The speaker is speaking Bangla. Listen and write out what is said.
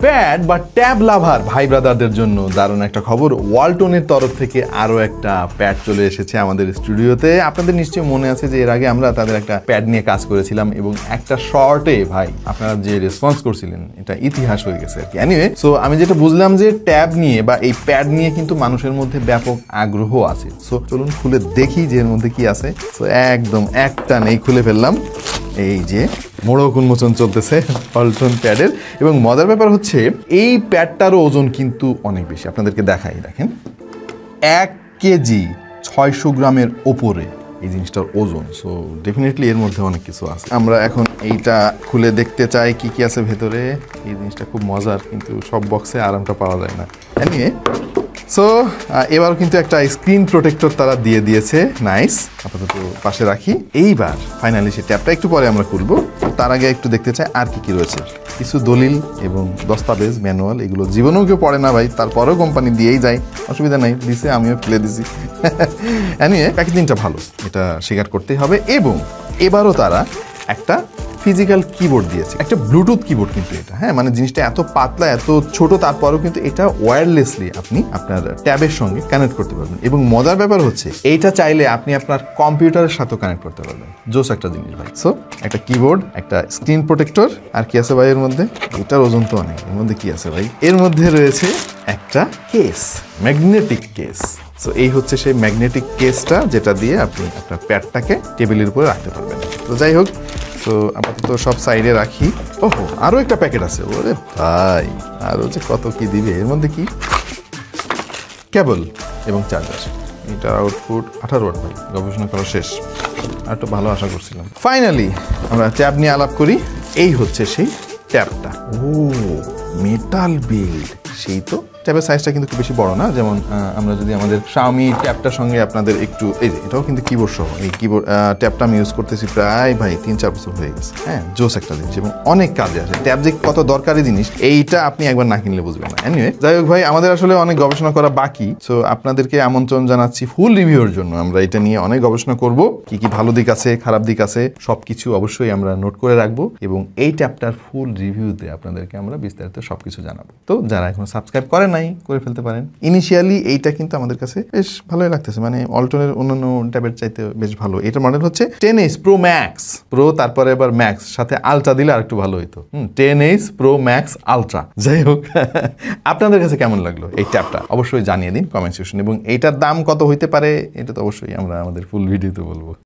প্যাড বা ট্যাব লাভার ভাই ব্রাদারদের জন্য দারুণ একটা খবর। ওয়ালটনের তরফ থেকে আরো একটা প্যাড চলে এসেছে আমাদের স্টুডিওতে। আপনাদের নিশ্চয়ই মনে আছে যে এর আগে আমরা তাদের একটা প্যাড নিয়ে কাজ করেছিলাম এবং একটা শর্টে ভাই আপনারা যে রেসপন্স করছিলেন এটা ইতিহাস হয়ে গেছে আর কি। এনিওয়ে, সো আমি যেটা বুঝলাম যে ট্যাব নিয়ে বা এই প্যাড নিয়ে কিন্তু মানুষের মধ্যে ব্যাপক আগ্রহ আছে। সো চলুন খুলে দেখি যে এর মধ্যে কি আছে। সো একদম একটা নেই, খুলে ফেললাম। এই যে মোড়ক উন্মোচন চলতেছে ওয়ালটন প্যাডের। এবং মজার ব্যাপার হচ্ছে এই প্যাডটারও ওজন কিন্তু অনেক বেশি। আপনাদেরকে দেখাই, দেখেন 1 কেজি 600 গ্রামের ওপরে এই জিনিসটার ওজন। সো ডেফিনেটলি এর মধ্যে অনেক কিছু আছে। আমরা এখন এইটা খুলে দেখতে চাই কি কি আছে ভেতরে। এই জিনিসটা খুব মজার, কিন্তু সব বক্সে আরামটা পাওয়া যায় না। নিয়ে সো এবার কিন্তু একটা স্ক্রিন প্রোটেক্টর তারা দিয়ে দিয়েছে। নাইস, আপাতত পাশে রাখি। এইবার ফাইনালি সে ট্যাবটা একটু পরে আমরা খুলবো। তার আগে একটু দেখতে চাই আর কি কি রয়েছে। কিছু দলিল এবং দস্তাবেজ, ম্যানুয়াল, এগুলো জীবনেও কেউ পড়ে না ভাই, তারপরেও কোম্পানি দিয়েই যায়, অসুবিধা নাই, দিছে, আমিও ফেলে দিছি। নিয়ে প্যাকেজিংটা ভালো, এটা স্বীকার করতেই হবে। এবং এবারও তারা একটা ফিজিক্যাল কিবোর্ড দিয়েছে, একটা ব্লুটুথ কিবোর্ড কিন্তু এটা। হ্যাঁ, মানে জিনিসটা এত পাতলা, এত ছোট, তারপরেও কিন্তু এটা ওয়্যারলেসলি আপনি আপনার ট্যাবের সঙ্গে কানেক্ট করতে পারবেন। এবং মজার ব্যাপার হচ্ছে এইটা চাইলে আপনি আপনার কম্পিউটারের সাথেও কানেক্ট করতে পারবেন। জোস একটা জিনিস ভাই। সো একটা কিবোর্ড, একটা স্ক্রিন প্রোটেক্টর, আর কি আছে ভাই এর মধ্যে? এটার ওজন তো অনেক। এর মধ্যে কি আছে ভাই? এর মধ্যে রয়েছে একটা কেস, ম্যাগনেটিক কেস। সো এই হচ্ছে সেই ম্যাগনেটিক কেসটা যেটা দিয়ে আপনি আপনার প্যাডটাকে টেবিলের উপরে রাখতে পারবেন। তো যাই হোক, তো আপাতত সব সাইডে রাখি। ওহো, আরো একটা প্যাকেট আছে। ওরে ভাই, আরো যে কত কি দিবে। এর মধ্যে কি? কেবল এবং চার্জার। এটা আউটপুট 18 ওয়াট ভাই, গবেষণা করা শেষ। আর একটু ভালো আশা করছিলাম। ফাইনালি আমরা ট্যাব নিয়ে আলাপ করি। এই হচ্ছে সেই ট্যাবটা। ও, মেটাল বিল্ড। সেই তো, ট্যাবের সাইজটা কিন্তু খুব বেশি বড় না। যেমন আমরা যদি আমাদের Xiaomi ট্যাবটার সঙ্গে আপনাদের একটু, এই যে এটাও কিন্তু কিবোর্ড সহ। এই কিবোর্ড ট্যাবটা আমি ইউজ করতেছি প্রায় ভাই 3-4 বছর হয়ে গেছে। হ্যাঁ, জোস একটা জিনিস এবং অনেক কাজে আসে। ট্যাব যে কত দরকারি জিনিস এইটা আপনি একবার না কিনলে বুঝবেন না। এনিওয়ে, যাই হোক ভাই, আমাদের আসলে অনেক গবেষণা করা বাকি। সো আপনাদেরকে আমন্ত্রণ জানাচ্ছি ফুল রিভিউর জন্য। আমরা এটা নিয়ে অনেক গবেষণা করব, কি কি ভালো দিক আছে, খারাপ দিক আছে, সবকিছু অবশ্যই আমরা নোট করে রাখবো। এবং এই ট্যাবটার ফুল রিভিউতে আপনাদেরকে আমরা বিস্তারিত সবকিছু জানাবো। তো যারা এখন সাবস্ক্রাইব করেন নাই, করে ফেলতে পারেন। ইনিশিয়ালি এইটা কিন্তু আমাদের কাছে বেশ ভালোই লাগতেছে, মানে ওয়ালটনের অন্যান্য ট্যাবের চাইতে বেশ ভালো। এটা মডেল হচ্ছে 10H Pro Max Pro, তারপরে এবার ম্যাক্স, সাথে আলট্রা দিলে আরেকটু ভালো হইতো। 10H Pro Max Ultra। যাই হোক, আপনাদের কাছে কেমন লাগলো এই ট্যাবটা অবশ্যই জানিয়ে দিন কমেন্ট সেকশনে। এবং এইটার দাম কত হইতে পারে এটা তো অবশ্যই আমরা আমাদের ফুল ভিডিওতে বলবো।